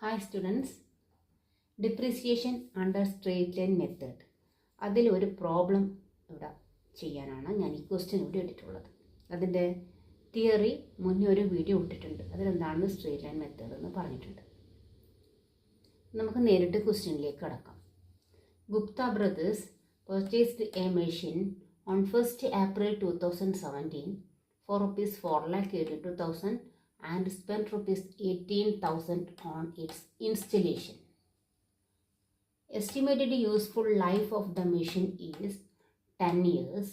Hi students, depreciation under straight line method. അതിൽ ഒരു problem ഇവിടെ ചെയ്യാനാണ് ഞാൻ ഈ ക്വസ്റ്റ്യൻ ഇവിടെ ഇട്ടിട്ടുള്ളത്. അതിൻ്റെ തിയറി മുന്നേ ഒരു വീഡിയോ ഇട്ടിട്ടുണ്ട്. അതിലെന്താണ് സ്ട്രെയിറ്റ് ലൈൻ മെത്തേഡ് എന്ന് പറഞ്ഞിട്ടുണ്ട്. നമുക്ക് നേരിട്ട് ക്വസ്റ്റ്യനിലേക്ക് കടക്കാം. Gupta brothers purchased a machine on 1st April 2017 for rupees 4,82,000 and spent rupees 18,000 on its installation. Estimated useful life of the machine is 10 years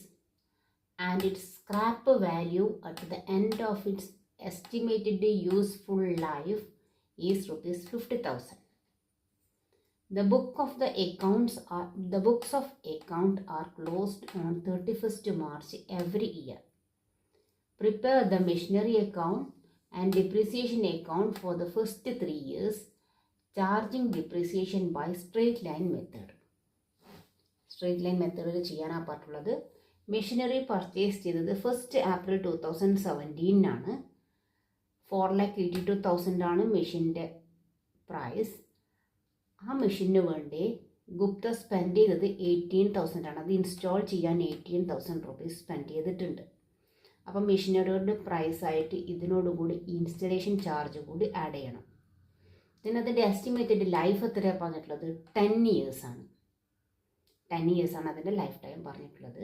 and its scrap value at the end of its estimated useful life is rupees 50,000. The books of account are closed on 31st March every year. Prepare the machinery account and depreciation account for the first 3 years, charging depreciation by straight line method. Straight line method ചെയ്യാനാ പറ്റുള്ളത്. Machinery purchase ചെയ്തത് 1st April 2017 ആണ്. 4,82,000 ആണ് മെഷീൻ്റെ price. ആ മെഷീന് വേണ്ടി Gupta spend ചെയ്തത് 18,000 ആണ്. അത് ഇൻസ്റ്റാൾ ചെയ്യാൻ 18,000 റുപ്പീസ് സ്പെൻഡ് ചെയ്തിട്ടുണ്ട്. അപ്പം മെഷീനറിയുടെ പ്രൈസായിട്ട് ഇതിനോടുകൂടി ഇൻസ്റ്റലേഷൻ ചാർജ് കൂടി ആഡ് ചെയ്യണം. പിന്നെ അതിൻ്റെ എസ്റ്റിമേറ്റഡ് ലൈഫ് എത്രയാണ് പറഞ്ഞിട്ടുള്ളത്? 10 ഇയേഴ്സാണ്. 10 ഇയേഴ്സാണ് അതിൻ്റെ ലൈഫ് ടൈം പറഞ്ഞിട്ടുള്ളത്.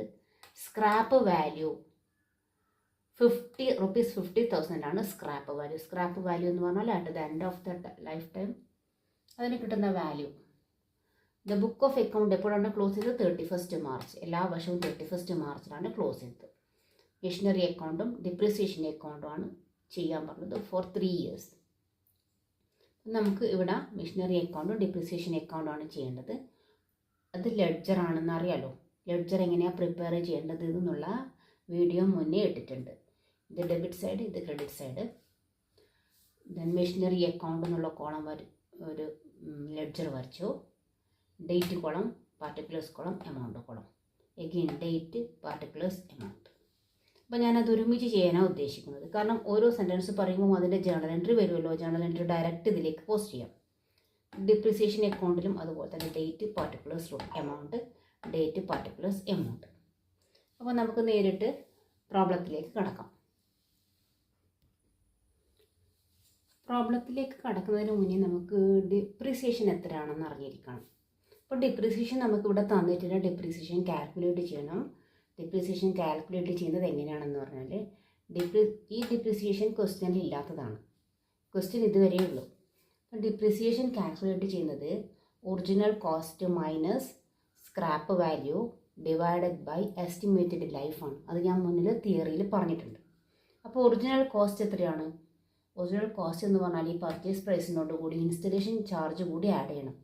സ്ക്രാപ്പ് വാല്യൂ 50,000 ആണ് സ്ക്രാപ്പ് വാല്യൂ. സ്ക്രാപ്പ് വാല്യൂ എന്ന് പറഞ്ഞാൽ at the end of the life time അതിന് കിട്ടുന്ന value. The book of account എപ്പോഴാണ് ക്ലോസ് ചെയ്തത്? 31st March. എല്ലാ വർഷവും 31st മാർച്ചിലാണ് ക്ലോസ് ചെയ്തത്. മെഷീനറി അക്കൗണ്ടും ഡിപ്രിസിയേഷൻ അക്കൗണ്ടുമാണ് ചെയ്യാൻ പറഞ്ഞത് ഫോർ 3 ഇയേഴ്സ്. നമുക്ക് ഇവിടെ മെഷീനറി അക്കൗണ്ടും ഡിപ്രിസിയേഷൻ അക്കൗണ്ടുമാണ് ചെയ്യേണ്ടത്. അത് ലെഡ്ജറാണെന്ന് അറിയാലോ. ലെഡ്ജർ എങ്ങനെയാണ് പ്രിപ്പയർ ചെയ്യേണ്ടത് എന്നുള്ള വീഡിയോ മുന്നേ ഇട്ടിട്ടുണ്ട്. ഇത് ഡെബിറ്റ് സൈഡ്, ഇത് credit side. Then machinery account എന്നുള്ള കോളം ഒരു ലെഡ്ജർ വരച്ചു. Date column, particulars column, amount column. Again date, particulars, amount. അപ്പോൾ ഞാനത് ഒരുമിച്ച് ചെയ്യാനാണ് ഉദ്ദേശിക്കുന്നത്. കാരണം ഓരോ സെൻറ്റൻസ് പറയുമ്പോൾ അതിൻ്റെ ജേണൽ എൻട്രി വരുമല്ലോ. ജേണൽ എൻട്രി ഡയറക്റ്റ് ഇതിലേക്ക് പോസ്റ്റ് ചെയ്യാം. ഡിപ്രിസിയേഷൻ അക്കൗണ്ടിലും അതുപോലെ തന്നെ date, particulars, amount, date, particulars, amount. അപ്പോൾ നമുക്ക് നേരിട്ട് പ്രോബ്ലത്തിലേക്ക് കടക്കാം. പ്രോബ്ലത്തിലേക്ക് കടക്കുന്നതിന് മുന്നേ നമുക്ക് ഡിപ്രിസിയേഷൻ എത്രയാണെന്ന് അറിഞ്ഞിരിക്കണം. അപ്പോൾ ഡിപ്രിസിയേഷൻ നമുക്കിവിടെ തന്നിട്ടുണ്ട്. ഡിപ്രിസിയേഷൻ കാൽക്കുലേറ്റ് ചെയ്യണം. ഡിപ്രിസിയേഷൻ കാൽക്കുലേറ്റ് ചെയ്യുന്നത് എങ്ങനെയാണെന്ന് പറഞ്ഞാൽ ഈ ഡിപ്രിസിയേഷൻ ക്വസ്റ്റ്യനിൽ ഇല്ലാത്തതാണ്. ക്വസ്റ്റ്യൻ ഇതുവരെയേ ഉള്ളൂ. അപ്പോൾ ഡിപ്രിസിയേഷൻ കാൽക്കുലേറ്റ് ചെയ്യുന്നത് original cost minus scrap value divided by estimated ലൈഫാണ്. അത് ഞാൻ മുന്നിൽ തിയറിയിൽ പറഞ്ഞിട്ടുണ്ട്. അപ്പോൾ ഒറിജിനൽ കോസ്റ്റ് എത്രയാണ്? ഒറിജിനൽ കോസ്റ്റ് എന്ന് പറഞ്ഞാൽ ഈ പർച്ചേസ് പ്രൈസിനോട് കൂടി ഇൻസ്റ്റലേഷൻ ചാർജ് കൂടി ആഡ് ചെയ്യണം.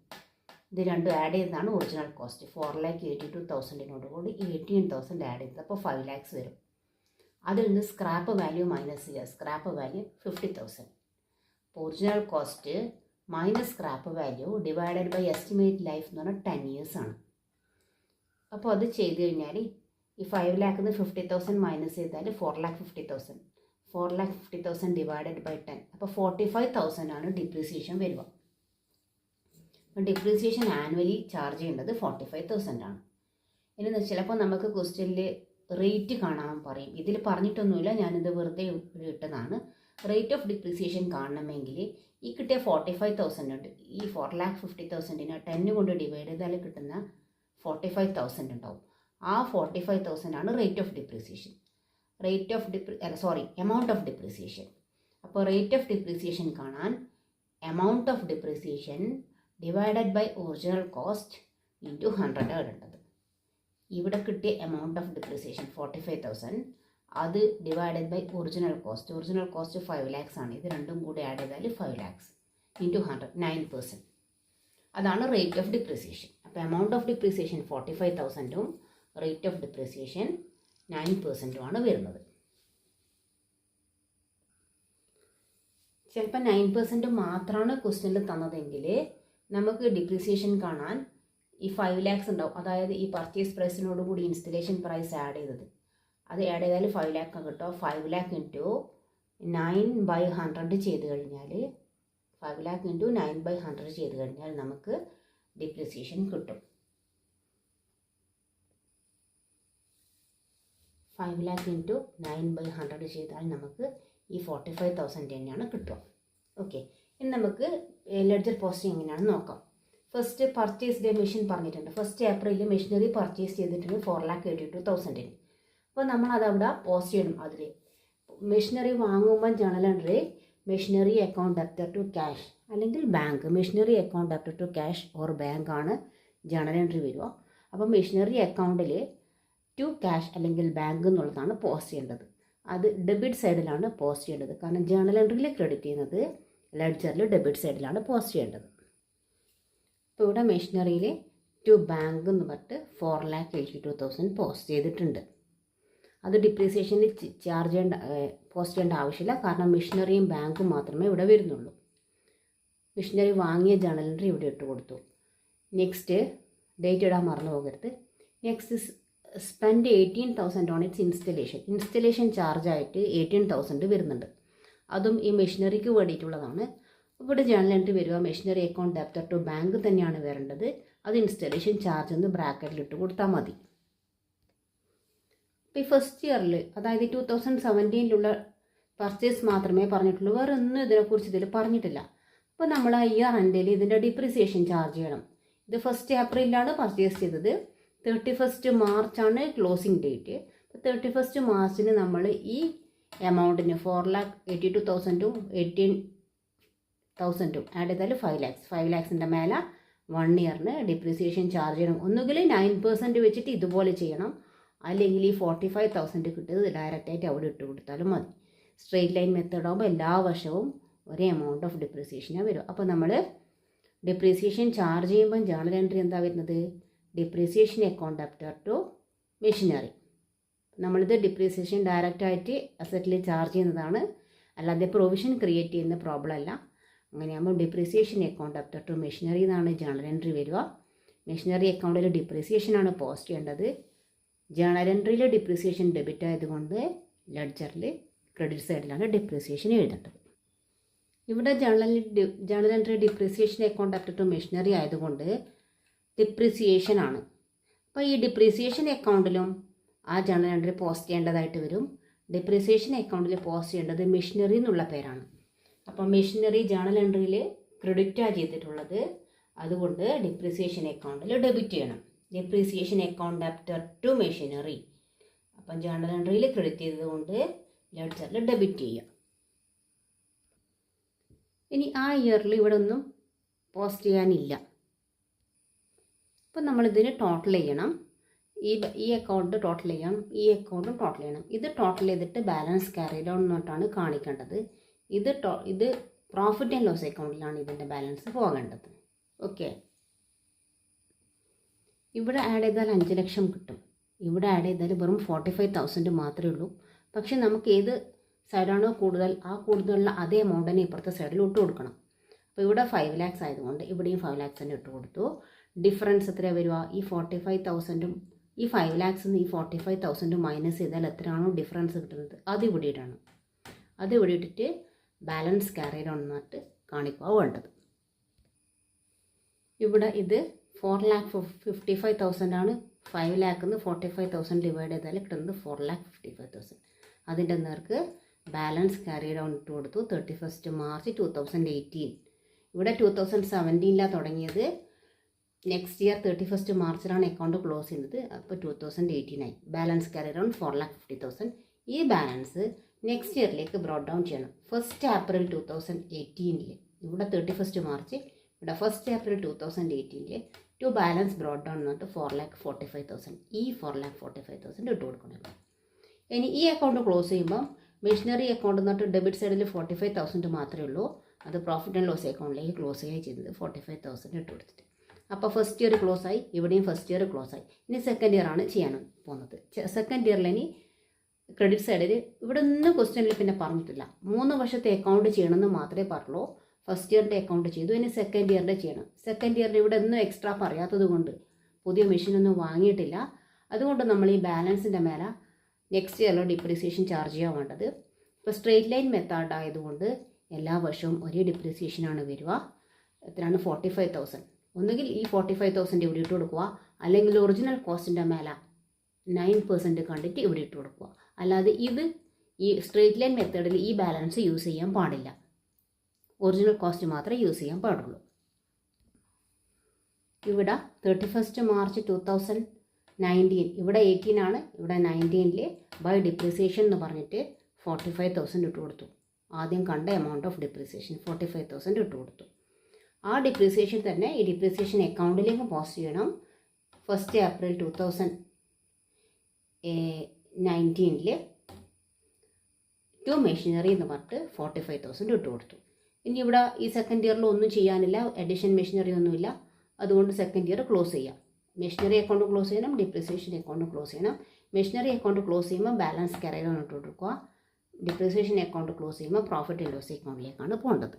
ഇത് രണ്ടും ആഡ് ചെയ്തതാണ് ഒറിജിനൽ കോസ്റ്റ്. 4,82,000 കൂടി 18,000 ആഡ് ചെയ്തത്. അപ്പോൾ 5 lakhs വരും. അതിൽ നിന്ന് സ്ക്രാപ്പ് വാല്യൂ മൈനസ് ചെയ്യുക. Scrap value 50,000. അപ്പോൾ original cost minus scrap value divided by estimate life എന്ന് പറഞ്ഞാൽ 10 years ആണ്. അപ്പോൾ അത് ചെയ്ത് കഴിഞ്ഞാൽ ഈ 5 lakh 50,000 മൈനസ് ചെയ്താൽ 4,50,000. 4,50,000 ഡിവൈഡഡ് ബൈ 10. അപ്പോൾ 45,000 ആണ് ഡിപ്രിസിയേഷൻ വരിക. ഡിപ്രിസിയേഷൻ ആനുവലി ചാർജ് ചെയ്യേണ്ടത് 45,000 ആണ്. ഇനി ചിലപ്പോൾ നമുക്ക് ക്വസ്റ്റ്യനിൽ റേറ്റ് കാണാൻ പറയും. ഇതിൽ പറഞ്ഞിട്ടൊന്നുമില്ല, ഞാനിത് വെറുതെ ഇട്ടതാണ്. റേറ്റ് ഓഫ് ഡിപ്രിസിയേഷൻ കാണണമെങ്കിൽ ഈ കിട്ടിയ 45,000 ഉണ്ട്. ഈ 4,50,000 10 കൊണ്ട് ഡിവൈഡ് ചെയ്താൽ കിട്ടുന്ന 45,000 ഉണ്ടാവും. ആ 45,000 ആണ് rate of depreciation. Amount of depreciation. അപ്പോൾ റേറ്റ് ഓഫ് ഡിപ്രിസിയേഷൻ കാണാൻ amount of depreciation divided by original cost into 100 ഇടേണ്ടത്. ഇവിടെ കിട്ടിയ എമൗണ്ട് ഓഫ് ഡിപ്രിസിയേഷൻ 45,000, അത് divided by original cost. Original cost 5 lakhs ആണ്. ഇത് രണ്ടും കൂടി ആഡ് ചെയ്താൽ 5 lakhs ഇൻറ്റു 100, 9%. അതാണ് റേറ്റ് ഓഫ് ഡിപ്രിസിയേഷൻ. അപ്പോൾ എമൗണ്ട് ഓഫ് ഡിപ്രിസിയേഷൻ 45,000ഉം റേറ്റ് ഓഫ് ഡിപ്രിസിയേഷൻ 9%ഉമാണ് വരുന്നത്. ചിലപ്പോൾ 9% മാത്രമാണ് ക്വസ്റ്റ്യനിൽ തന്നതെങ്കിൽ നമുക്ക് ഡിപ്രിസിയേഷൻ കാണാൻ ഈ 5 lakhs ഉണ്ടാവും. അതായത് ഈ പർച്ചേസ് പ്രൈസിനോട് കൂടി ഇൻസ്റ്റലേഷൻ പ്രൈസ് ആഡ് ചെയ്തത്. അത് ആഡ് ചെയ്താൽ 5 lakh കിട്ടും. 5 lakh ഇൻറ്റു 9/100 ചെയ്ത് കഴിഞ്ഞാൽ 5 lakh ഇൻറ്റു 9/100 ചെയ്ത് കഴിഞ്ഞാൽ നമുക്ക് ഡിപ്രിസിയേഷൻ കിട്ടും. 5 lakh ഇൻറ്റു 9/100 ചെയ്താൽ നമുക്ക് ഈ 45,000 തന്നെയാണ് കിട്ടുക. ഓക്കെ, ഇനി നമുക്ക് ലെഡ്ജർ പോസ്റ്റിംഗ് എങ്ങനെയാണെന്ന് നോക്കാം. ഫസ്റ്റ് പർച്ചേസ് ഡേ മെഷീൻ പറഞ്ഞിട്ടുണ്ട്. 1 ഏപ്രിലിൽ മെഷീനറി പർച്ചേസ് ചെയ്തിട്ടുണ്ട് 4,82,000. അപ്പോൾ നമ്മൾ അതവിടെ പോസ്റ്റ് ചെയ്യണം. അതിൽ മെഷീനറി വാങ്ങുമ്പോൾ journal entry machinery account debtor to cash അല്ലെങ്കിൽ bank, machinery account debtor to cash or bank ആണ് ജേണൽ എൻട്രി വരിക. അപ്പോൾ മെഷീനറി അക്കൗണ്ടിൽ ടു ക്യാഷ് അല്ലെങ്കിൽ ബാങ്ക് എന്നുള്ളതാണ് പോസ്റ്റ് ചെയ്യേണ്ടത്. അത് ഡെബിറ്റ് സൈഡിലാണ് പോസ്റ്റ് ചെയ്യേണ്ടത്. കാരണം ജേണൽ എൻട്രിയിൽ ക്രെഡിറ്റ് ചെയ്യുന്നത് ലെഡ്ജറിൽ ഡെബിറ്റ് സൈഡിലാണ് പോസ്റ്റ് ചെയ്യേണ്ടത്. ഇപ്പോൾ ഇവിടെ മെഷീനറിയിൽ ടു ബാങ്ക് എന്ന് പറഞ്ഞിട്ട് 4,82,000 പോസ്റ്റ് ചെയ്തിട്ടുണ്ട്. അത് ഡിപ്രീസിയേഷനിൽ ചാർജ് ചെയ്യേണ്ട പോസ്റ്റ് ചെയ്യേണ്ട ആവശ്യമില്ല. കാരണം മെഷീനറിയും ബാങ്കും മാത്രമേ ഇവിടെ വരുന്നുള്ളൂ. മെഷീനറി വാങ്ങിയ ജേണൽ എൻട്രി ഇവിടെ ഇട്ട് കൊടുത്തു. നെക്സ്റ്റ് ഡേറ്റ് ഇടാൻ മറന്നു പോകരുത്. Next spend 18,000 on its installation ചാർജായിട്ട് 18,000 വരുന്നുണ്ട്. അതും ഈ മെഷീനറിക്ക് വേണ്ടിയിട്ടുള്ളതാണ്. ഇവിടെ ജേണൽ എൻട്രി വരിക machinery account debtor to bank തന്നെയാണ് വരേണ്ടത്. അത് ഇൻസ്റ്റലേഷൻ ചാർജ് എന്ന് ബ്രാക്കറ്റിൽ ഇട്ട് കൊടുത്താൽ മതി. ഇപ്പോൾ ഈ ഫസ്റ്റ് ഇയറിൽ, അതായത് 2017 പർച്ചേസ് മാത്രമേ പറഞ്ഞിട്ടുള്ളൂ. വേറെ ഒന്നും ഇതിനെക്കുറിച്ച് ഇതിൽ പറഞ്ഞിട്ടില്ല. അപ്പോൾ നമ്മൾ ഇയർ എൻഡിൽ ഇതിൻ്റെ ഡിപ്രിസിയേഷൻ ചാർജ് ചെയ്യണം. ഇത് 1 ഏപ്രിലാണ് പർച്ചേസ് ചെയ്തത്. 31 മാർച്ചാണ് ക്ലോസിംഗ് ഡേറ്റ്. 31 മാർച്ചിന് നമ്മൾ ഈ എമൗണ്ടിന് 4,82,000 18,000 ആഡ് ചെയ്താൽ 5 lakhs. 5 lakhസിൻ്റെ മേലെ 1 ഇയറിന് ഡിപ്രിസിയേഷൻ ചാർജ് ചെയ്യണം. ഒന്നുകിൽ 9% വെച്ചിട്ട് ഇതുപോലെ ചെയ്യണം, അല്ലെങ്കിൽ ഈ 45,000 കിട്ടിയത് ഡയറക്റ്റായിട്ട് അവിടെ ഇട്ട് കൊടുത്താലും മതി. സ്ട്രെയിറ്റ് ലൈൻ മെത്തേഡ് ആകുമ്പോൾ എല്ലാ വർഷവും ഒരേ എമൗണ്ട് ഓഫ് ഡിപ്രിസിയേഷനാണ് വരും. അപ്പോൾ നമ്മൾ ഡിപ്രിസിയേഷൻ ചാർജ് ചെയ്യുമ്പോൾ ജേണൽ എൻട്രി എന്താ വരുന്നത്? Depreciation account debtor to machinery. നമ്മളിത് ഡിപ്രിസിയേഷൻ ഡയറക്റ്റായിട്ട് അസറ്റിൽ ചാർജ് ചെയ്യുന്നതാണ്, അല്ലാതെ പ്രൊവിഷൻ ക്രിയേറ്റ് ചെയ്യുന്ന പ്രോബ്ലം അല്ല. അങ്ങനെയാകുമ്പോൾ depreciation account debtor to machinery എന്നാണ് ജേണൽ എൻട്രി വരിക. മെഷീനറി അക്കൗണ്ടിൽ ഡിപ്രിസിയേഷനാണ് പോസ്റ്റ് ചെയ്യേണ്ടത്. ജേണൽ എൻട്രിയിൽ ഡിപ്രിസിയേഷൻ ഡെബിറ്റ് ആയതുകൊണ്ട് ലെഡ്ജറിൽ ക്രെഡിറ്റ് സൈഡിലാണ് ഡിപ്രിസിയേഷൻ എഴുതേണ്ടത്. ഇവിടെ journal entry depreciation account debtor to machinery ആയതുകൊണ്ട് ഡിപ്രിസിയേഷൻ ആണ്. അപ്പോൾ ഈ ഡിപ്രിസിയേഷൻ അക്കൗണ്ടിലും ആ ജേണൽ എൻട്രി പോസ്റ്റ് ചെയ്യേണ്ടതായിട്ട് വരും. ഡിപ്രിസിയേഷൻ അക്കൗണ്ടിൽ പോസ്റ്റ് ചെയ്യേണ്ടത് മെഷീനറി എന്നുള്ള പേരാണ്. അപ്പോൾ മെഷീനറി ജേണൽ എൻട്രിയിൽ ക്രെഡിറ്റാണ് ചെയ്തിട്ടുള്ളത്, അതുകൊണ്ട് ഡിപ്രിസിയേഷൻ അക്കൗണ്ടിൽ ഡെബിറ്റ് ചെയ്യണം. Depreciation account debtor to machinery. അപ്പം ജേണൽ എൻട്രിയിൽ ക്രെഡിറ്റ് ചെയ്തതുകൊണ്ട് ലെഡ്ജറിൽ ഡെബിറ്റ് ചെയ്യുക. ഇനി ആ ഇയറിൽ ഇവിടെ ഒന്നും പോസ്റ്റ് ചെയ്യാനില്ല. അപ്പം നമ്മളിതിന് ടോട്ടൽ ചെയ്യണം. ഈ അക്കൗണ്ട് ടോട്ടൽ ചെയ്യണം, ഈ അക്കൗണ്ടും ടോട്ടൽ ചെയ്യണം. ഇത് ടോട്ടൽ ചെയ്തിട്ട് ബാലൻസ് ക്യാരി ഡൗൺ എന്നിട്ടാണ് കാണിക്കേണ്ടത്. ഇത് പ്രോഫിറ്റ് ആൻഡ് ലോസ് അക്കൗണ്ടിലാണ് ഇതിൻ്റെ ബാലൻസ് പോകേണ്ടത്. ഓക്കെ, ഇവിടെ ആഡ് ചെയ്താൽ 5 ലക്ഷം കിട്ടും. ഇവിടെ ആഡ് ചെയ്താൽ വെറും 45,000 മാത്രമേ ഉള്ളൂ. പക്ഷെ നമുക്ക് ഏത് സൈഡാണോ കൂടുതൽ, ആ കൂടുതലുള്ള അതേ എമൗണ്ട് തന്നെ ഇപ്പുറത്തെ സൈഡിൽ ഇട്ട് കൊടുക്കണം. അപ്പോൾ ഇവിടെ 5 lakhs ആയതുകൊണ്ട് ഇവിടെയും 5 lakhs തന്നെ ഇട്ട് കൊടുത്തു. ഡിഫറൻസ് എത്ര വരിക? ഈ 45,000 ഈ 5 lakhs ഈ 45,000 മൈനസ് ചെയ്താൽ എത്രയാണോ ഡിഫറൻസ് കിട്ടുന്നത് അത് ഇവിടെ ഇടണം. അത് ഇവിടെ ഇട്ടിട്ട് ബാലൻസ് ക്യാരി ഡൗൺ എന്നിട്ട് കാണിക്കുക വേണ്ടത്. ഇവിടെ ഇത് 4,55,000 ആണ്. 5 lakh 45,000 ഡിവൈഡ് ചെയ്താൽ കിട്ടുന്നത് 4,55,000. അതിൻ്റെ നേർക്ക് ബാലൻസ് ക്യാരി ഡൗൺ ഇട്ട് കൊടുത്തു. 31 മാർച്ച് 2018. ഇവിടെ 2017 തുടങ്ങിയത്. നെക്സ്റ്റ് ഇയർ 31 മാർച്ചിലാണ് അക്കൗണ്ട് ക്ലോസ് ചെയ്യുന്നത്. അപ്പോൾ 2018 ആയി. Balance carry down 4,50,000. ഈ ബാലൻസ് നെക്സ്റ്റ് ഇയറിലേക്ക് ബ്രോഡ് ഡൗൺ ചെയ്യണം. 1 ഏപ്രിൽ 2018 ഇവിടെ 31 മാർച്ച്, ഇവിടെ 1 April 2018 to balance brought down എന്നിട്ട് 4,45,000. ഈ 4,45,000 ഇട്ട് കൊടുക്കണം. ഇനി ഈ അക്കൗണ്ട് ക്ലോസ് ചെയ്യുമ്പം മെഷീനറി അക്കൗണ്ട് എന്നിട്ട് ഡെബിറ്റ് സൈഡിൽ 45,000 മാത്രമേ ഉള്ളൂ. അത് പ്രോഫിറ്റ് ആൻഡ് ലോസ് അക്കൗണ്ടിലേക്ക് ക്ലോസ് ചെയ്യുകയും ചെയ്തത് 45,000 ഇട്ട് കൊടുത്തിട്ട്. അപ്പോൾ ഫസ്റ്റ് ഇയർ ക്ലോസ് ആയി, ഇവിടെയും ഫസ്റ്റ് ഇയർ ക്ലോസ് ആയി. ഇനി സെക്കൻഡ് ഇയർ ആണ് ചെയ്യാൻ പോകുന്നത്. സെക്കൻഡ് ഇയറിൽ ഇനി ക്രെഡിറ്റ് സൈഡിൽ ഇവിടെ ഒന്നും ക്വസ്റ്റ്യനിൽ പിന്നെ പറഞ്ഞിട്ടില്ല. 3 വർഷത്തെ അക്കൗണ്ട് ചെയ്യണമെന്ന് മാത്രമേ പറഞ്ഞുള്ളൂ. ഫസ്റ്റ് ഇയറിൻ്റെ അക്കൗണ്ട് ചെയ്തു, ഇനി സെക്കൻഡ് ഇയറിൻ്റെ ചെയ്യണം. സെക്കൻഡ് ഇയറിൽ ഇവിടെ ഒന്നും എക്സ്ട്രാ പറയാത്തത് കൊണ്ട് പുതിയ മെഷീനൊന്നും വാങ്ങിയിട്ടില്ല. അതുകൊണ്ട് നമ്മൾ ഈ ബാലൻസിൻ്റെ മേലെ നെക്സ്റ്റ് ഇയറിൽ ഡിപ്രീസിയേഷൻ ചാർജ് ചെയ്യാൻ വേണ്ടത്. ഇപ്പോൾ സ്ട്രെയിറ്റ് ലൈൻ മെത്തേഡ് ആയതുകൊണ്ട് എല്ലാ വർഷവും ഒരേ ഡിപ്രിസിയേഷനാണ് വരിക. എത്രയാണ്? 45,000. ഒന്നുകിൽ ഈ 45,000 ഇവിടെ ഇട്ട് കൊടുക്കുക, അല്ലെങ്കിൽ ഒറിജിനൽ കോസ്റ്റിൻ്റെ മേലെ 9% കണ്ടിട്ട് ഇവിടെ ഇട്ട് കൊടുക്കുക. അല്ലാതെ ഈ സ്ട്രേറ്റ് ലൈൻ മെത്തേഡിൽ ഈ ബാലൻസ് യൂസ് ചെയ്യാൻ പാടില്ല. ഒറിജിനൽ കോസ്റ്റ് മാത്രമേ യൂസ് ചെയ്യാൻ പാടുള്ളൂ. ഇവിടെ 31 മാർച്ച് 2019, ഇവിടെ 18 ആണ്, ഇവിടെ 19 ബൈ ഡിപ്രിസിയേഷൻ എന്ന് പറഞ്ഞിട്ട് 45,000 ഇട്ട് കൊടുത്തു. ആദ്യം കണ്ട എമൗണ്ട് ഓഫ് ഡിപ്രിസിയേഷൻ 45,000 ഇട്ട് കൊടുത്തു. ആ ഡിപ്രിസിയേഷൻ തന്നെ ഈ ഡിപ്രിസിയേഷൻ അക്കൗണ്ടിലേക്ക് പോസ്റ്റ് ചെയ്യണം. 1 ഏപ്രിൽ 2019 ടു മെഷീനറി എന്ന് പറഞ്ഞിട്ട് 45,000 ഇട്ട് കൊടുത്തു. ഇനി ഇവിടെ ഈ സെക്കൻഡ് ഇയറിൽ ഒന്നും ചെയ്യാനില്ല, എഡിഷൻ മെഷീനറി ഒന്നുമില്ല. അതുകൊണ്ട് സെക്കൻഡ് ഇയർ ക്ലോസ് ചെയ്യാം. മെഷീനറി അക്കൗണ്ട് ക്ലോസ് ചെയ്യണം, ഡിപ്രിസിയേഷൻ അക്കൗണ്ട് ക്ലോസ് ചെയ്യണം. മെഷീനറി അക്കൗണ്ട് ക്ലോസ് ചെയ്യുമ്പോൾ ബാലൻസ് ക്യാരി ഓൺ ഇട്ട് കൊടുക്കുക. ഡിപ്രിസിയേഷൻ അക്കൗണ്ട് ക്ലോസ് ചെയ്യുമ്പോൾ പ്രോഫിറ്റ് ആൻഡ് ലോസ് അക്കൗണ്ടിലേക്കാണ് പോകേണ്ടത്.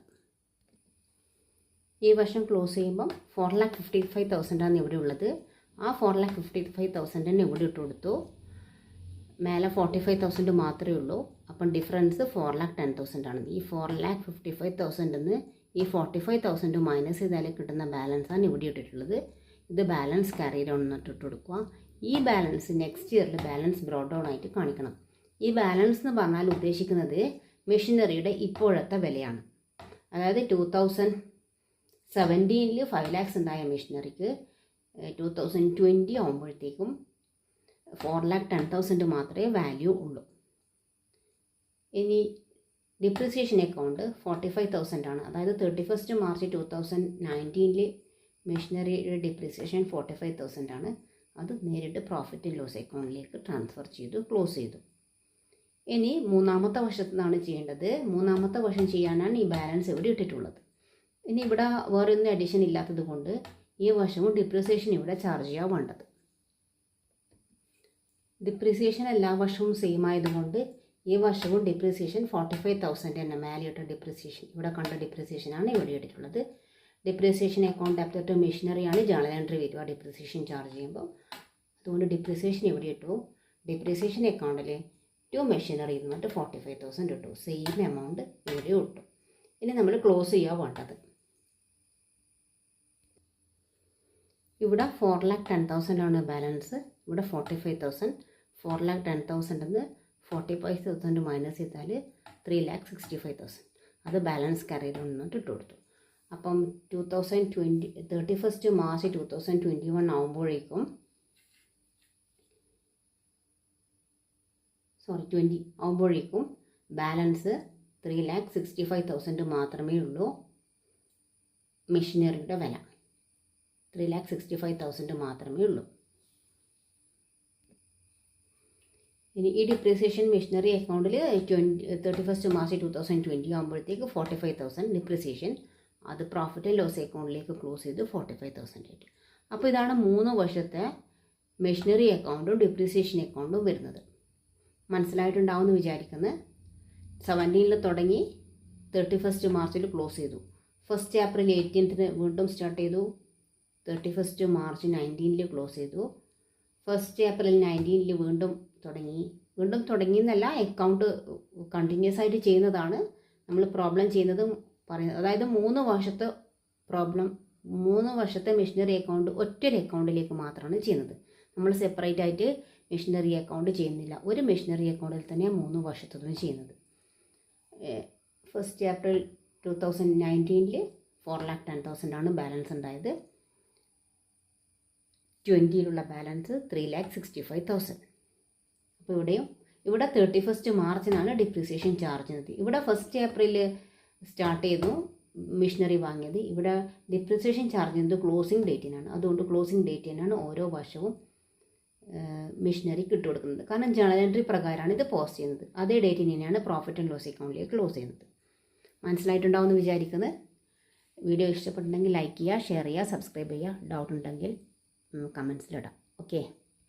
ഈ വർഷം ക്ലോസ് ചെയ്യുമ്പം 4,55,000 ആണ് ഇവിടെ ഉള്ളത്. ആ 4,55,000 തന്നെ ഇവിടെ ഇട്ട് കൊടുത്തു. മേലെ 45,000 മാത്രമേ ഉള്ളൂ. അപ്പം ഡിഫറൻസ് 4,10,000 ആണ്. ഈ 4,55,000 ഈ 45,000 മൈനസ് ചെയ്താൽ കിട്ടുന്ന ബാലൻസാണ് ഇവിടെ ഇട്ടിട്ടുള്ളത്. ഇത് ബാലൻസ് ക്യാരി ഓൺ എന്നിട്ട് ഇട്ട് കൊടുക്കുക. ഈ ബാലൻസ് നെക്സ്റ്റ് ഇയറിൽ ബാലൻസ് ബ്രോഡ് ഡൗൺ ആയിട്ട് കാണിക്കണം. ഈ ബാലൻസ് എന്ന് പറഞ്ഞാൽ ഉദ്ദേശിക്കുന്നത് മെഷീനറിയുടെ ഇപ്പോഴത്തെ വിലയാണ്. അതായത് 2017 5 lakhs ഉണ്ടായ മെഷീനറിക്ക് 2020 ആകുമ്പോഴത്തേക്കും 4,10,000 മാത്രമേ വാല്യൂ ഉള്ളൂ. ഇനി ഡിപ്രിസിയേഷൻ അക്കൗണ്ട് 45,000 ആണ്. അതായത് 31 മാർച്ച് 2019 മെഷീനറിയുടെ ഡിപ്രിസിയേഷൻ 45,000 ആണ്. അത് നേരിട്ട് പ്രോഫിറ്റ് ആൻഡ് ലോസ് അക്കൗണ്ടിലേക്ക് ട്രാൻസ്ഫർ ചെയ്തു, ക്ലോസ് ചെയ്തു. ഇനി മൂന്നാമത്തെ വർഷത്തിനാണ് ചെയ്യേണ്ടത്. മൂന്നാമത്തെ വർഷം ചെയ്യാനാണ് ഈ ബാലൻസ് ഇവിടെ ഇട്ടിട്ടുള്ളത്. ഇനി ഇവിടെ വേറെ ഒന്നും അഡീഷൻ ഇല്ലാത്തത് കൊണ്ട് ഈ വർഷവും ഡിപ്രിസിയേഷൻ ഇവിടെ ചാർജ് ചെയ്യാൻ വേണ്ടത്. ഡിപ്രിസിയേഷൻ എല്ലാ വർഷവും സെയിം ആയതുകൊണ്ട് ഈ വർഷവും ഡിപ്രിസിയേഷൻ 45,000 തന്നെ മേലെയിട്ട ഡിപ്രിസിയേഷൻ, ഇവിടെ കണ്ട ഡിപ്രിസിയേഷനാണ് ഇവിടെ ഇട്ടിട്ടുള്ളത്. ഡിപ്രിസിയേഷൻ അക്കൗണ്ട് അപ്റ്റർ ടു മെഷീനറിയാണ് ജേണൽ എൻട്രി വരിക ഡിപ്രിസിയേഷൻ ചാർജ് ചെയ്യുമ്പോൾ. അതുകൊണ്ട് ഡിപ്രിസിയേഷൻ ഇവിടെ ഇട്ടു. ഡിപ്രിസിയേഷൻ അക്കൗണ്ടിൽ ടു മെഷീനറി എന്ന് പറഞ്ഞിട്ട് 45,000 ഇട്ടു. സെയിം എമൗണ്ട് ഇവിടെ ഇട്ടു. ഇനി നമ്മൾ ക്ലോസ് ചെയ്യുക വേണ്ടത്. ഇവിടെ 4,10,000 ആണ് ബാലൻസ്. ഇവിടെ 45,000. 4,10,000 45,000 മൈനസ് ചെയ്താൽ 3,65,000. അത് ബാലൻസ് ക്യാരി ഓൺ എന്നിട്ട് ഇട്ട് കൊടുത്തു. അപ്പം 31 മാർച്ച് 2021 ആകുമ്പോഴേക്കും 20 ആകുമ്പോഴേക്കും ബാലൻസ് 3,65,000 മാത്രമേ ഉള്ളൂ. മെഷീനറിയുടെ വില 3,65,000 മാത്രമേ ഉള്ളൂ. ഇനി ഈ ഡിപ്രിസിയേഷൻ മെഷീനറി അക്കൗണ്ടിൽ 31 മാർച്ച് 2020 ആകുമ്പോഴത്തേക്ക് 45,000 ഡിപ്രിസിയേഷൻ, അത് പ്രോഫിറ്റ് ആൻഡ് ലോസ് അക്കൗണ്ടിലേക്ക് ക്ലോസ് ചെയ്ത് 45,000 ആയിട്ട്. അപ്പോൾ ഇതാണ് 3 വർഷത്തെ മെഷീനറി അക്കൗണ്ടും ഡിപ്രിസിയേഷൻ അക്കൗണ്ടും വരുന്നത്. മനസ്സിലായിട്ടുണ്ടാവുമെന്ന് വിചാരിക്കുന്നത്. 17 തുടങ്ങി 31 മാർച്ചിൽ ക്ലോസ് ചെയ്തു. 1 ഏപ്രിൽ 18 വീണ്ടും സ്റ്റാർട്ട് ചെയ്തു. 31 മാർച്ച് 19 ക്ലോസ് ചെയ്തു. 1 ഏപ്രിൽ 19 വീണ്ടും തുടങ്ങിയെന്നല്ല, അക്കൗണ്ട് കണ്ടിന്യൂസ് ആയിട്ട് ചെയ്യുന്നതാണ് നമ്മൾ പ്രോബ്ലം ചെയ്യുന്നത് പറയുന്നത്. അതായത് 3 വർഷത്തെ പ്രോബ്ലം, 3 വർഷത്തെ മെഷീനറി അക്കൗണ്ട് ഒറ്റൊരു അക്കൗണ്ടിലേക്ക് മാത്രമാണ് ചെയ്യുന്നത്. നമ്മൾ സെപ്പറേറ്റ് ആയിട്ട് മെഷീനറി അക്കൗണ്ട് ചെയ്യുന്നില്ല. ഒരു മെഷീനറി അക്കൗണ്ടിൽ തന്നെ 3 വർഷത്തതും ചെയ്യുന്നത്. 1 ഏപ്രിൽ 2019 4,10,000 ആണ് ബാലൻസ് ഉണ്ടായത്. 20 ബാലൻസ് 3,65,000. അപ്പോൾ ഇവിടെ 31 മാർച്ചിനാണ് ഡിപ്രിസിയേഷൻ ചാർജ് ചെയ്യുന്നത്. ഇവിടെ 1 ഏപ്രിൽ സ്റ്റാർട്ട് ചെയ്തു മെഷീനറി വാങ്ങിയത്. ഇവിടെ ഡിപ്രിസിയേഷൻ ചാർജ് ചെയ്യുന്നത് ക്ലോസിംഗ് ഡേറ്റിനാണ്. അതുകൊണ്ട് ക്ലോസിംഗ് ഡേറ്റിനാണ് ഓരോ വർഷവും മെഷീനറിക്ക് ഇട്ട് കൊടുക്കുന്നത്. കാരണം ജേണൽ എൻട്രി പ്രകാരമാണ് ഇത് പോസ്റ്റ് ചെയ്യുന്നത്. അതേ ഡേറ്റിന് തന്നെയാണ് പ്രോഫിറ്റ് ആൻഡ് ലോസ് അക്കൗണ്ടിലേക്ക് ക്ലോസ് ചെയ്യുന്നത്. മനസ്സിലായിട്ടുണ്ടാവുമെന്ന് വിചാരിക്കുന്നത്. വീഡിയോ ഇഷ്ടപ്പെട്ടിട്ടുണ്ടെങ്കിൽ ലൈക്ക് ചെയ്യുക, ഷെയർ ചെയ്യുക, സബ്സ്ക്രൈബ് ചെയ്യുക. ഡൗട്ട് ഉണ്ടെങ്കിൽ കമൻസിലിടാം. ഓക്കെ.